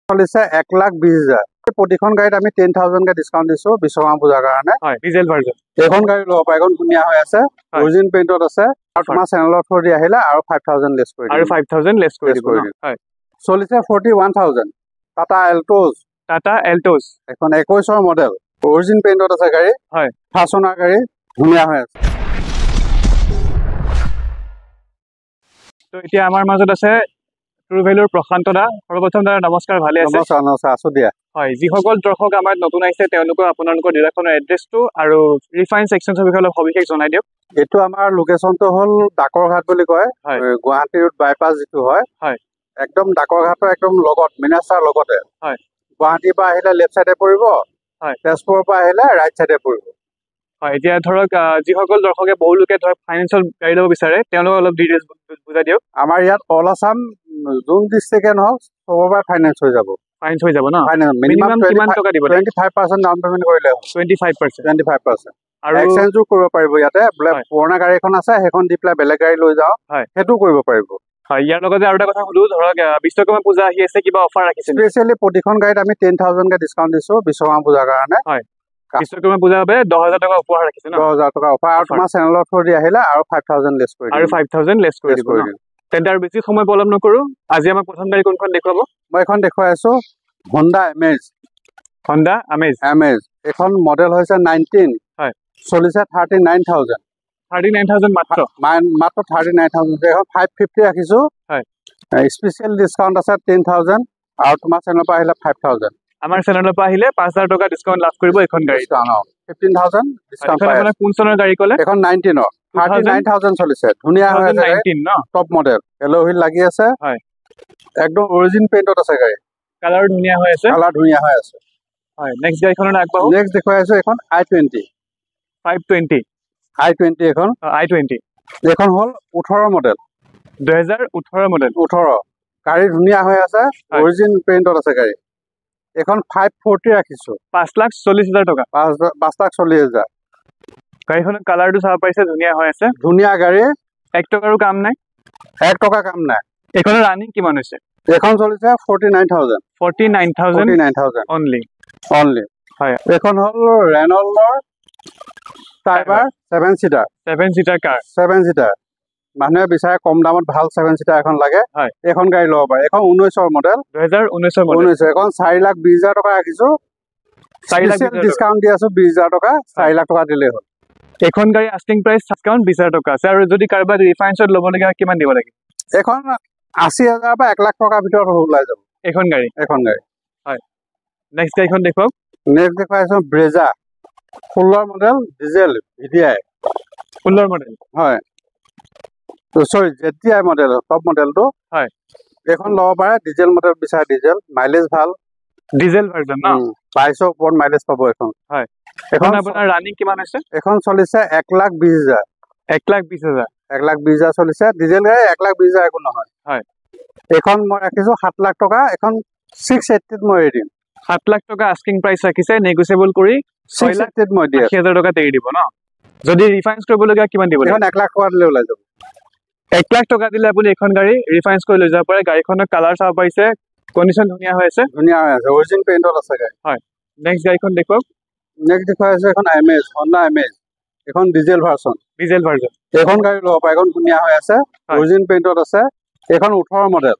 চলিছে 1,20,000 প্ৰতিখন গাড়ীত আমি 10,000 কে ডিসকাউন্ট দিছো বিশ্বকৰ্মা পূজাৰ কাৰণে হয় ডিজেল ভাৰ্জন এখন গাড়ী ল'ব পাৰি এখন ধুনীয়া হৈ আছে অৰিজিন পেইণ্টত আছে আৰু তোমাৰ চেনেলৰ থ্ৰু আহিলে আৰু 5,000 লেছ কৰি আৰু 5,000 লেছ কৰি দিব হয় চলিছে 41,000 টাটা এল্টোছ এখন 21ৰ মডেল অৰিজিন পেইণ্টত আছে গাড়ী হয় ফাছনাৰ গাড়ী ধুনীয়া হৈ আছে তো এতিয়া আমাৰ মাজত আছে ট্ৰু ভেলুৰ প্ৰশান্ত দা সৰ্বপ্ৰথম দা নমস্কাৰ ভালে আছে নমস্কাৰ আছো দিয়া হয় যিসকল দৰ্শক আমাৰ নতুন আহিছে তেওঁলোকক আপোনালোকৰ ডিলাৰখনৰ এড্ৰেছটো আৰু ৰিফাইন সেকশনৰ বিষয়ে অলপ সবিশেষ জনাই দিয়ক এইটো আমাৰ লোকেশনটো হ'ল ডাকৰঘাট বুলি কয় গুৱাহাটী ৰোড বাইপাছ যিটো হয় হয় একদম ডাকৰঘাটৰ একদম লগত মিনাস্টাৰ লগতে হয় গুৱাহাটীৰ পৰা আহিলে লেফট সাইডে পৰিব হয় তেজপুৰৰ পৰা আহিলে ৰাইট সাইডে পৰিব হয় এতিয়া ধৰক যিসকল দৰ্শকে বহুলোকে ধৰক ফাইনেন্সিয়েল গাড়ী ল'ব বিচাৰে তেওঁলোকক অলপ ডিটেইলছ বুজাই দিয়ক আমাৰ ইয়াত অল আছাম যোন ডিষ্ট্ৰিক্টে নহওক সবৰ পৰা ফাইনেন্স হৈ যাব ফাইনেন্স হৈ যাব ন মিনিমাম কিমান টকা দিব 25% ডাউন পেমেন্ট কৰিলে 25% আৰু এক্সচেঞ্জো কৰিব পাৰিব ইয়াতে বোলে পুৰণা গাড়ী এখন আছে সেইখন দি পেলাই বেলেগ গাড়ী লৈ যাওঁ সেইটো কৰিব পাৰিব হয় ইয়াৰ লগতে আৰু এটা কথা সুধো ধৰক বিশ্বকৰ্মা পূজা আহি আছে কিবা অফাৰ ৰাখিছে স্পেচিয়েলি প্ৰতিখন গাড়ীত আমি 10,000 কে ডিসকাউন্ট দিছো বিশ্বকৰ্মা পূজাৰ কাৰণে হয় বিশ্বকৰ্মা পূজাৰ বাবে 10,000 টকা উপহাৰ ৰাখিছে ন 10,000 টকা অফাৰ আৰু তোমাৰ চেনেলৰ থ্ৰু দি আহিলে আৰু 5,000 লেছ কৰি আৰু 5,000 লেছ কৰি দিব তেন্তে আৰু বেছি সময় পলম নকৰো আজি আমাক প্ৰথম গাড়ী কোনখন দেখুৱাব মই এখন দেখুৱাই আছো Honda Amaze এখন মডেল হৈছে 19 হয় চলিছে 39,000 মাত্ৰ 39,000 এখন 550 ৰাখিছো হয় স্পেচিয়েল ডিসকাউন্ট আছে 10,000 আৰু তোমাৰ চেনেলৰ পৰা আহিলে 5,000 আমাৰ চেনেলৰ পৰা আহিলে 5,000 টকা ডিসকাউন্ট লাভ কৰিব এখন গাড়ী 15,000 ডিসকাউন্ট পায় আপোনাৰ কোন চনৰ গাড়ী ক'লে এখন 19 39,000 চলিছে ধুনীয়া হৈ আছে 19 ন টপ মডেল এলো হুইল লাগি আছে হয় একদম অৰিজিন পেইণ্টত আছে গাড়ী কালাৰ ধুনীয়া হৈ আছে হয় নেক্সট গাড়ীখনৰ আগবাঢ়ো নেক্সট দেখুৱাই আছো এখন i20 i20 এখন i20 এখন হল 18 মডেল 2018 মডেল 18 গাড়ী ধুনীয়া হৈ আছে অৰিজিন পেইণ্টত আছে গাড়ী এখন 540 ৰাখিছো 5,40,000 টকা 5,40,000 গাড়ীখনৰ কালাৰটো চাব পাৰিছে ধুনীয়া হৈ আছে ধুনীয়া গাড়ী 1 টকাৰো কাম নাই 1 টকা কাম নাই এখনৰ ৰানিং কিমান হৈছে এখন চলিছে 49,000 অনলি হয় এখন হল ৰেনল্ডৰ টাইগাৰ 7 সিটাৰ কাৰ 7 সিটাৰ মানুহে বিচাৰে কম দামত ভাল 7 সিটাৰ এখন লাগে এখন গাড়ী ল'ব পাৰে এখন 19ৰ মডেল 2019 এখন 4,20,000 টকা ৰাখিছো 4,00,000 ডিসকাউন্ট দি আছো 20,000 টকা 4,00,000 টকা দিলে হ'ল এখন গাড়ী আস্কিং প্ৰাইস ডিসকাউন্ট 20,000 টকা আছে আৰু যদি কাৰোবাৰ ৰিফাইন্সত ল'ব লগা কিমান দিব লাগিব এখন 80,000 পৰা 1,00,000 টকাৰ ভিতৰত ওলাই যাব এখন গাড়ী হয় নেক্সট গাড়ীখন দেখুৱাওক নেক্সট দেখুৱাইছো Brezza 16 model diesel VDI 16 model হয় সৰি জেটিআই মডেল টপ মডেলটো হয় এখন ল'ব পাৰে ডিজেল মডেল বিচাৰে ডিজেল মাইলেজ ভাল ডিজেল ভাৰ্জন ন 2200 ওপৰত মাইলেজ পাব এখন হয় এখন আপোনাৰ ৰানিং কিমান আছে এখন চলিছে 1,20,000 1,20,000 চলিছে ডিজেল গাড়ী 1,20,000 একো নহয় হয় এখন মই ৰাখিছো 7,00,000 টকা এখন 680 মই এৰি দিম 7,00,000 টকা আস্কিং প্ৰাইস ৰাখিছে নেগোচিয়েবল কৰি 680 মই দিম 80,000 টকা এৰি দিব ন যদি ৰিফাইন্স কৰিব লগা কিমান দিব এখন 1,00,000 টকা দিলে ওলাই যাব 1,00,000 টকা দিলে আপুনি এখন গাড়ী ৰিফাইন্স কৰি লৈ যাব পাৰে গাড়ীখনৰ কালাৰ চাব পাৰিছে কন্ডিশন ধুনীয়া হৈ আছে অৰিজিন পেইণ্টত আছে গাড়ী হয় নেক্সট গাড়ীখন দেখুৱাওক নেক্সট দেখুৱাই আছে এখন Honda Amaze এখন ডিজেল ভাৰ্জন এখন গাড়ী ল'ব পাৰে এখন ধুনীয়া হৈ আছে অৰিজিন পেইণ্টত আছে এখন 18 মডেল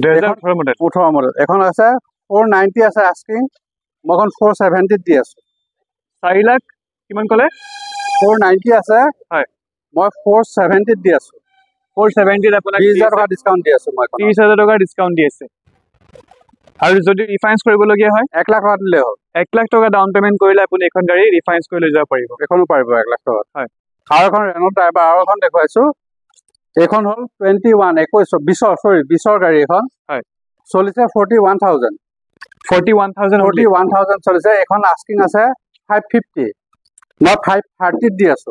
2018 মডেল এখন আছে 490 আছে আস্কিং মই এখন 470 দি আছো 4,00,000 কিমান ক'লে 490 আছে হয় মই 470 দি আছো 470 আপোনাক 20,000 টকা ডিসকাউন্ট দি আছো মই 30,000 টকা ডিসকাউন্ট দি আছে আৰু যদি ৰিফাইন্স কৰিব লগিয়া হয় 1,00,000 টকা দিলে হ'ল 1,00,000 টকা ডাউন পেমেন্ট কৰিলে আপুনি এখন গাড়ী ৰিফাইন্স কৰি লৈ যাব পাৰিব এখনো পাৰিব 1,00,000 টকা হয় আৰু এখন ৰেনল্ড টাইগাৰ আৰু এখন দেখুৱাইছো এখন হল 20ৰ গাড়ী এখন হয় চলিছে 41,000 চলিছে এখন আস্কিং আছে 550 মই 530 দি আছো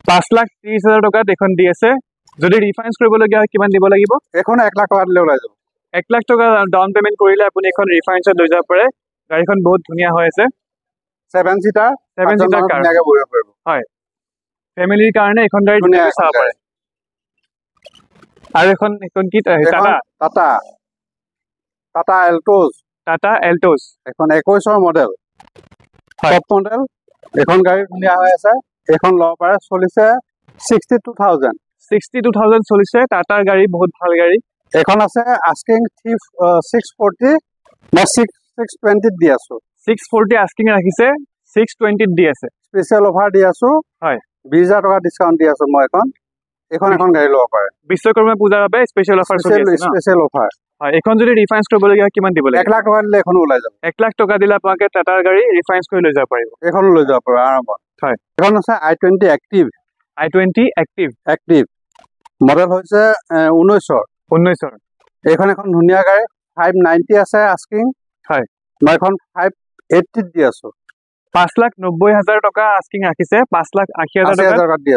5,30,000 টকাত এখন দি আছে যদি ৰিফাইন্স কৰিব লগিয়া হয় কিমান দিব লাগিব এখন 1,00,000 টকা দিলে ওলাই যাব 1,00,000 টকা ডাউন পেমেন্ট কৰিলে আপুনি এখন ৰিফাইন্সত লৈ যাব পাৰে গাড়ীখন বহুত ধুনীয়া হৈ আছে 7 সিটাৰ কাৰ ধুনীয়াকৈ বহিব পাৰিব হয় ফ্যামিলিৰ কাৰণে এখন গাড়ী ধুনীয়াকৈ চাব পাৰে আৰু এখন কি টাটা টাটা এল্টোজ এখন 21ৰ মডেল টপ মডেল এখন গাড়ী ধুনীয়া হৈ আছে এখন ল'ব পাৰে চলিছে 62,000 চলিছে টাটাৰ গাড়ী বহুত ভাল গাড়ী এখন আছে আস্কিং 640 মই 620 দি আছো 640 আস্কিং ৰাখিছে 620 দি আছে স্পেশাল অফাৰ দি আছো হয় 20,000 টকা ডিসকাউন্ট দি আছো মই এখন গাড়ী ল'ব পাৰে বিশ্বকৰ্মা পূজাৰ বাবে স্পেশাল অফাৰ চলি আছে স্পেশাল অফাৰ হয় এখন যদি ৰিফাইন্স কৰিবলগীয়া কিমান দিব লাগে 1 লাখ টকা দিলে এখন ওলাই যাব 1 লাখ টকা দিলে আপোনাক টাটাৰ গাড়ী ৰিফাইন্স কৰি লৈ যাব পাৰিব এখন লৈ যাব পাৰিব আৰামত হয় এখন আছে i20 এক্টিভ মডেল হৈছে 19ৰ এখন ধুনীয়া গাড়ী 590 আছে আস্কিং হয় মই এখন 580 দি আছো 5,90,000 টকা আস্কিং ৰাখিছে 5,80,000 টকা দি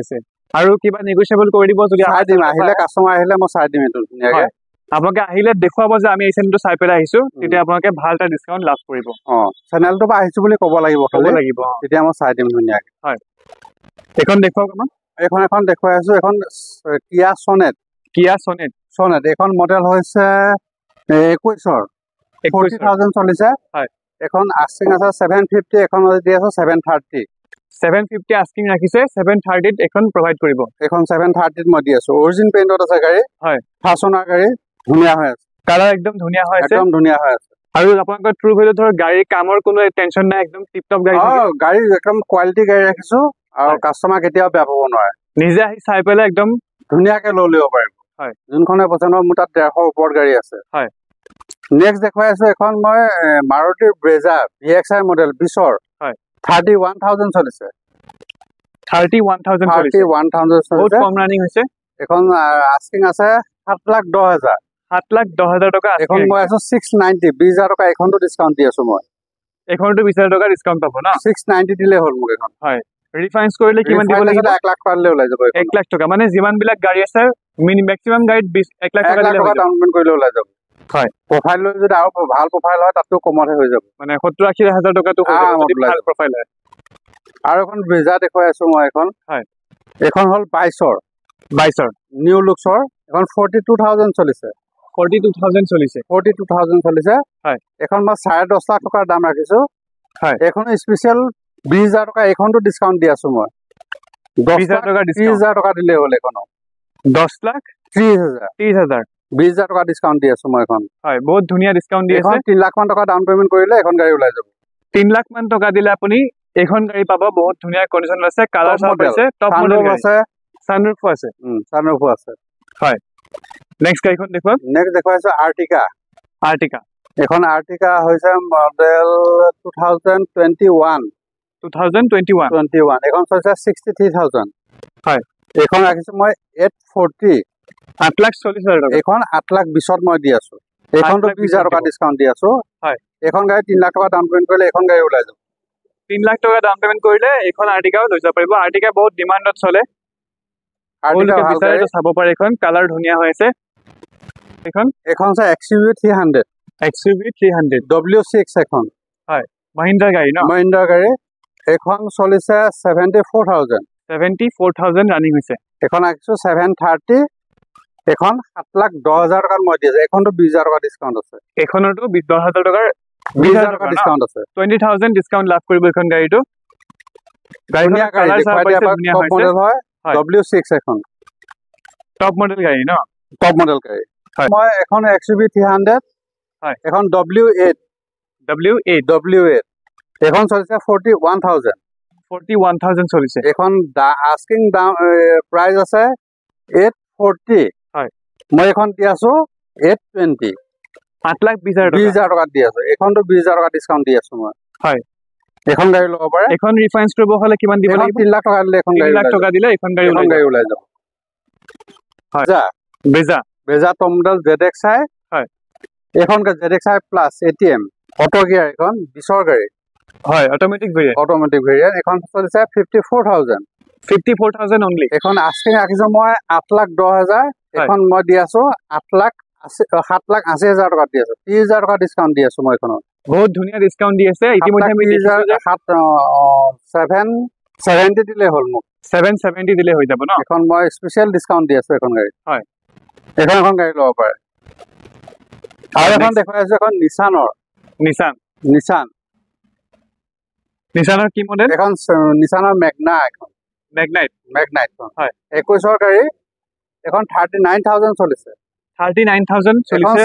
আছে আৰু কিবা নেগোশিয়েবল কৰি দিব যদি চাই দিম আহিলে কাস্টমাৰ আহিলে মই চাই দিম এটো ধুনীয়াকে আপোনালোকে আহিলে দেখুৱাব যে আমি এই চেনেলটো চাই পেলাই আহিছো তেতিয়া আপোনালোকে ভাল এটা ডিসকাউন্ট লাভ কৰিব চেনেলটো বা আহিছো বুলি ক'ব লাগিব তেতিয়া মই চাই দিম ধুনীয়াকে হয় এখন দেখুৱাওক এখন দেখুৱাই আছো এখন কিয়া সনেট এখন মডেল হৈছে 21ৰ 40,000 চলিছে হয় এখন আস্কিং আছে 750 এখন দি আছে 730 আস্কিং ৰাখিছে 730 এখন প্ৰভাইড কৰিব এখন 730 মই দি আছো অৰিজিন পেইন্টত আছে গাড়ী হয় ফাছনৰ গাড়ী ধুনীয়া হৈ আছে কালাৰ একদম ধুনীয়া হৈ আছে আৰু আপোনালোকৰ ট্ৰু ভেলু ধৰ গাড়ী কামৰ কোনো টেনচন নাই একদম টিপ টপ গাড়ী গাড়ী একদম কোৱালিটি গাড়ী ৰাখিছো আৰু কাস্টমাৰ কেতিয়াও বেয়া পাব নোৱাৰে নিজে আহি চাই পেলাই একদম ধুনীয়াকে লৈ ল'ব পাৰিব হয় যোনখনে পছন্দৰ মোৰ তাত 150 ওপৰত গাড়ী আছে হয় নেক্সট দেখুৱাই আছো এখন মই মাৰুতি ব্ৰেজা VXI মডেল 20ৰ হয় 31,000 চলিছে 31,000 বহুত কম ৰানিং হৈছে এখন আস্কিং আছে 7,10,000 7,10,000 টকা এখন মই আছো 690 20,000 টকা এখনটো ডিসকাউন্ট দি আছো মই এখনটো 20,000 টকা ডিসকাউন্ট পাব না 690 দিলে হ'ল মোক এখন হয় ৰিফাইন্স কৰিলে কিমান দিব লাগিব 1 লাখ টকা দিলে ওলাই যাব 1 লাখ টকা মানে যিমান বিলাক গাড়ী আছে মেক্সিমাম গাড়ীত 1 লাখ টকা দিলে ডাউন পেমেন্ট কৰিলে ওলাই যাব হয় প্ৰফাইল লৈ যদি আৰু ভাল প্ৰফাইল হয় তাতটো কমতে হৈ যাব মানে 70-80,000 টকাটো হৈ যাব যদি ভাল প্ৰফাইল হয় আৰু এখন ব্ৰেজা দেখুৱাই আছো মই এখন হয় এখন হল 22ৰ নিউ লুকছৰ এখন 42,000 চলিছে 42,000 চলিছে হয় এখন মই 10.5 লাখ টকাৰ দাম ৰাখিছো হয় এখন স্পেশাল 20,000 টকা এখনটো ডিসকাউন্ট দি আছো মই 20,000 টকা ডিসকাউন্ট 30,000 টকা দিলে হ'ল এখন 10,30,000 20,000 টকা ডিসকাউন্ট দি আছো মই এখন হয় বহুত ধুনীয়া ডিসকাউন্ট দি আছে 3 লাখ মান টকা ডাউন পেমেন্ট কৰিলে এখন গাড়ী ওলাই যাব 3 লাখ মান টকা দিলে আপুনি এখন গাড়ী পাব বহুত ধুনীয়া কন্ডিশন আছে কালাৰ সব আছে টপ মডেল আছে সানৰুফ আছে হয় নেক্সট গাড়ীখন দেখুৱাওক নেক্সট দেখুৱাইছো আৰ্টিকা এখন আৰ্টিকা হৈছে মডেল 2021 এখন চলিছে 63,000 হয় এখন ৰাখিছো মই 840 8,40,000 টকা এখন 8,20,000 মই দি আছো এখনটো 20,000 টকা ডিসকাউন্ট দি আছো হয় এখন গাড়ী 3 লাখ টকা ডাউন পেমেন্ট কৰিলে এখন গাড়ী ওলাই যাব 3 লাখ টকা ডাউন পেমেন্ট কৰিলে এখন আৰ্টিকাও লৈ যাব পাৰিব আৰ্টিকা বহুত ডিমান্ডত চলে আৰ্টিকা বিচাৰিলে চাব পাৰে এখন কালাৰ ধুনীয়া হৈ আছে এখন আছে XUV 300 W6 এখন হয় মহিন্দ্ৰা গাড়ী ন মহিন্দ্ৰা গাড়ী এখন চলিছে 74,000 ৰানিং হৈছে এখন আছে 730 এখন 7,10,000 টকাৰ মই দি আছে এখনটো 20,000 টকা ডিসকাউন্ট আছে এখনটো 10,000 টকাৰ 20,000 টকা ডিসকাউন্ট আছে 20,000 ডিসকাউন্ট লাভ কৰিব এখন গাড়ীটো গাড়ীখনৰ কালাৰ দেখুৱাই দিয়া টপ মডেল হয় W6 এখন টপ মডেল গাড়ী ন টপ মডেল গাড়ী মই এখন XUV 300 হয় এখন W8 এখন চলিছে 41,000 চলিছে এখন আস্কিং দাম প্ৰাইস আছে 840 হয় মই এখন দি আছো 820 8,20,000 টকা দি আছো এখনটো 20,000 টকা ডিসকাউন্ট দি আছো মই হয় এখন গাড়ী ল'ব পাৰে এখন ৰিফাইন্স কৰিব হলে কিমান দিব লাগিব 3 লাখ টকা দিলে এখন 3 লাখ টকা দিলে এখন গাড়ী ওলাই যাব হয় বেজা টপ মডেল ZXI হয় এখন ZXI plus ATM auto gear এখন 20ৰ গাড়ী হয় অটোমেটিক ভেৰিয়েন্ট এখন চলিছে 54,000 অনলি এখন আস্কিং ৰাখিছো মই 8,10,000 এখন মই দি আছো 7,80,000 টকা দি আছো 30,000 টকা ডিসকাউন্ট দি আছো মই এখনত বহুত ধুনীয়া ডিসকাউন্ট দি আছে ইতিমধ্যে আমি 770 দিলে হ'ল মোক 770 দিলে হৈ যাব ন এখন মই স্পেশাল ডিসকাউন্ট দি আছো এখন গাড়ী হয় এখন গাড়ী ল'ব পাৰে আৰু এখন দেখুৱাই আছো এখন নিছানৰ কি মডেল এখন নিছানৰ মেগনা এখন মেগনাইট হয় 21ৰ গাড়ী এখন 39000 চলিছে 39000 চলিছে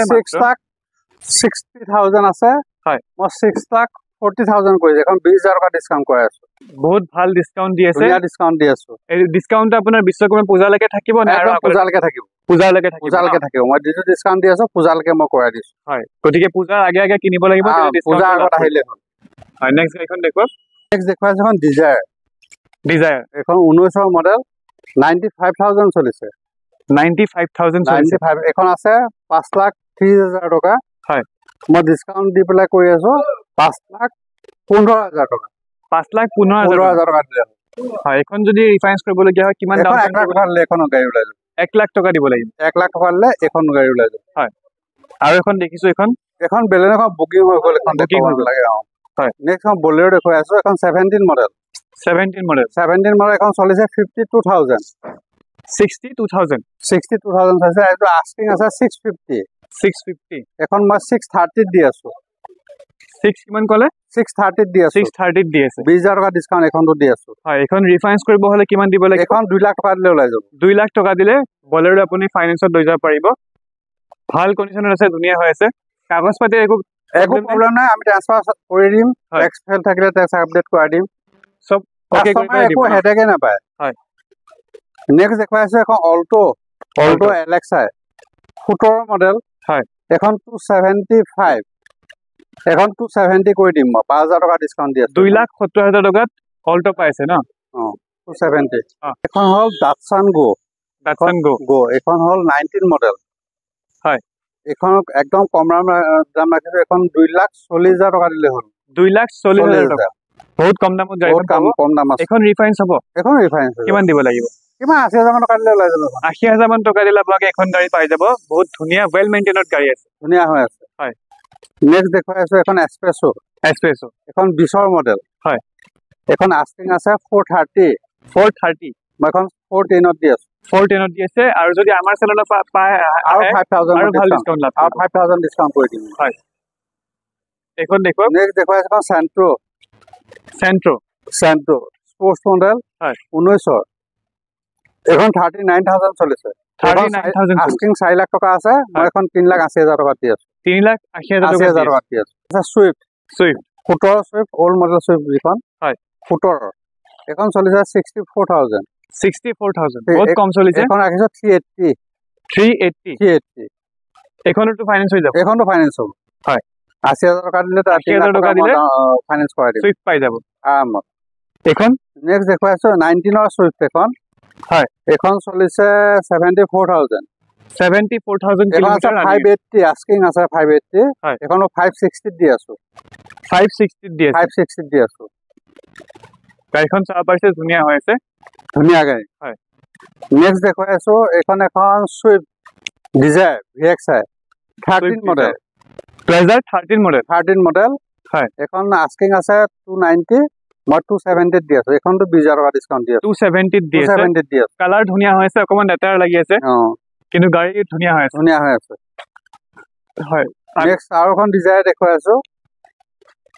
6,60,000 আছে হয় মই 6,40,000 কৰিছে এখন 20000 টকা ডিসকাউন্ট কৰি আছো বহুত ভাল ডিসকাউন্ট দি আছে ধুনীয়া ডিসকাউন্ট দি আছো এই ডিসকাউন্ট আপোনাৰ বিশ্বকৰ্মা পূজালৈকে থাকিব নে আৰু পূজালৈকে থাকিব মই যিটো ডিসকাউন্ট দি আছো পূজালৈকে মই কৰাই দিছো হয় গতিকে পূজাৰ আগে আগে কিনিব লাগিব পূজাৰ আগত আহিলে হ'ল হয় নেক্সট গাড়ীখন দেখুৱাওক নেক্সট দেখুৱাই আছে এখন ডিজায়াৰ এখন 19ৰ মডেল 95,000 চলিছে 95,000 চলিছে এখন আছে 5,30,000 টকা হয় মই ডিসকাউন্ট দি পেলাই কৰি আছো 5,15,000 টকা 5,15,000 টকা দিলে হয় এখন যদি ৰিফাইন্স কৰিবলগীয়া হয় কিমান দাম 1 লাখ টকা দিলে এখন গাড়ী ওলাই যাব 1 লাখ টকা দিব লাগিব 1 লাখ টকা দিলে এখন গাড়ী ওলাই যাব হয় আৰু এখন দেখিছো এখন বেলেগ এখন বুকিং হৈ গ'ল এখন বুকিং হৈ লাগে হয় নেক্সট এখন বলেৰো দেখুৱাই আছো এখন 17 মডেল এখন চলিছে 52,000 62,000 চাইছে এইটো আস্কিং আছে 650 এখন মই 630 দি আছো 6 কিমান ক'লে 630 দি আছো 630 দি আছে 20000 টকা ডিসকাউন্ট এখনটো দি আছো হয় এখন ৰিফাইন্স কৰিব হলে কিমান দিব লাগিব এখন 2 লাখ টকা দিলে ওলাই যাব 2 লাখ টকা দিলে বলেৰো আপুনি ফাইনান্সত লৈ যাব পাৰিব ভাল কন্ডিশনত আছে ধুনীয়া হৈ আছে কাগজ পাতি একো প্ৰবলেম নাই আমি ট্ৰান্সফাৰ কৰি দিম টেক্স ফেল থাকিলে টেক্স আপডেট কৰি দিম সব ওকে কৰি দিম একো হেডেকে নাপায় হয় নেক্সট দেখুৱাই আছে এখন অল্টো এলেক্সাই 17 মডেল হয় এখন 275 এখন 270 কৰি দিম মই 5,000 টকা ডিসকাউন্ট দি আছো 2,70,000 টকাত অল্টো পাইছে ন 270 এখন হল ডাটসান গো এখন হল 19 মডেল হয় এখন একদম কম দাম ৰাখিছো এখন 2,40,000 টকা দিলে হ'ল 2,40,000 টকা বহুত কম দামত গাড়ী কম দাম আছে এখন ৰিফাইন্স হ'ব কিমান দিব লাগিব কিমান 80,000 টকা দিলে ওলাই যাব 80,000 মান টকা দিলে আপোনালোকে এখন গাড়ী পাই যাব বহুত ধুনীয়া ওয়েল মেইনটেইনড গাড়ী আছে ধুনীয়া হৈ আছে হয় নেক্সট দেখুৱাই আছো এখন এক্সপ্ৰেছো এখন 20ৰ মডেল হয় এখন আস্কিং আছে 430 মই এখন 410 ত দি আছো 410 ত দি আছে আৰু যদি আমাৰ চেনেলত পায় আৰু 5,000 আৰু ভাল ডিসকাউন্ট লাভ আৰু 5,000 ডিসকাউন্ট কৰি দিম হয় এখন দেখো নেক্সট দেখুৱাই আছো চেন্ট্ৰো স্পোৰ্টস মডেল হয় 19ৰ এখন 39,000 চলিছে 39,000 আস্কিং 4 লাখ টকা আছে মই এখন 3,80,000 টকা দি আছো 3,80,000 টকা দি আছো Swift 17 Swift old model Swift যিখন হয় 17 এখন চলিছে 64,000 বহুত কম চলিছে এখন ৰাখিছো 380 এখনটো ফাইনান্স হৈ যাব এখনটো ফাইনান্স হ'ব হয় 80,000 টকা দিলে 80,000 টকা দিলে ফাইনান্স কৰাই দিম সুইফট পাই যাব আৰামত এখন নেক্সট দেখুৱাই আছো 19ৰ সুইফট এখন হয় এখন চলিছে 74,000 কিলোমিটাৰ 580 আস্কিং আছে 580 এখন 560 দি আছো 560 দি আছো গাড়ীখন চাব পাৰিছে ধুনীয়া হৈ আছে ধুনীয়া গাড়ী হয় নেক্সট দেখুৱাই আছো এখন Swift Dzire VXI 13 model 13 model হয় এখন আস্কিং আছে 290 মই 270 দি আছো এখনটো 20,000 টকা ডিসকাউন্ট দি আছো 270 দি আছো কালাৰ ধুনীয়া হৈ আছে অকমান লেটাৰ লাগি আছে কিন্তু গাড়ী ধুনীয়া হৈ আছে হয় নেক্সট আৰু এখন ডিজায়াৰ দেখুৱাই আছো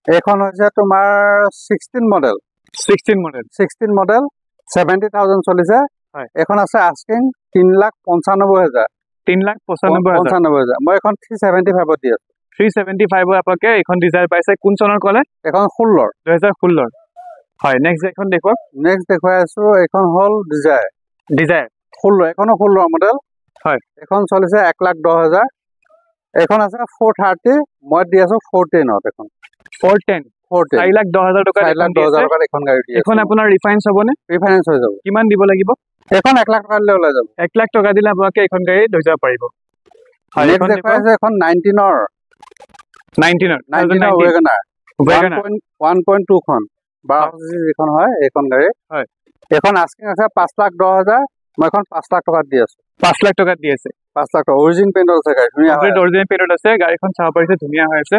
এখন হৈছে তোমাৰ 16 মডেল 70,000 চলিছে এখন আছে আস্কিং 3,95,000 মই এখন 375 দি আছো 375 আপোনালোকে এখন ডিজায়াৰ পাইছে কোন চনৰ ক'লে এখন 2016 হয় নেক্সট এখন দেখুৱাওক নেক্সট দেখুৱাই আছো এখন হল ডিজায়াৰ 16 এখনো 16 মডেল হয় এখন চলিছে 1,10,000 এখন আছে 430 মই দি আছো 410 এখন 410 4,10,000 টকা এখন গাড়ী দি এখন আপোনাৰ ৰিফাইন্স হ'বনে ৰিফাইন্স হৈ যাব কিমান দিব লাগিব এখন 1 লাখ টকা দিলে ওলাই যাব 1 লাখ টকা দিলে আপোনালোকে এখন গাড়ী লৈ যাব পাৰিব হয় এখন দেখুৱাই আছে এখন 19ৰ ৱেগনাৰ 1.2 খন 12 যিখন হয় এইখন গাড়ী হয় এখন আস্কিং আছে 5,10,000 মই এখন 5 লাখ টকা দি আছো 5 লাখ টকা দি আছে 5 লাখ টকা অৰিজিন পেইণ্টত আছে গাড়ী ধুনীয়া অৰিজিন পেইণ্টত আছে গাড়ীখন চাব পাৰিছে ধুনীয়া হৈ আছে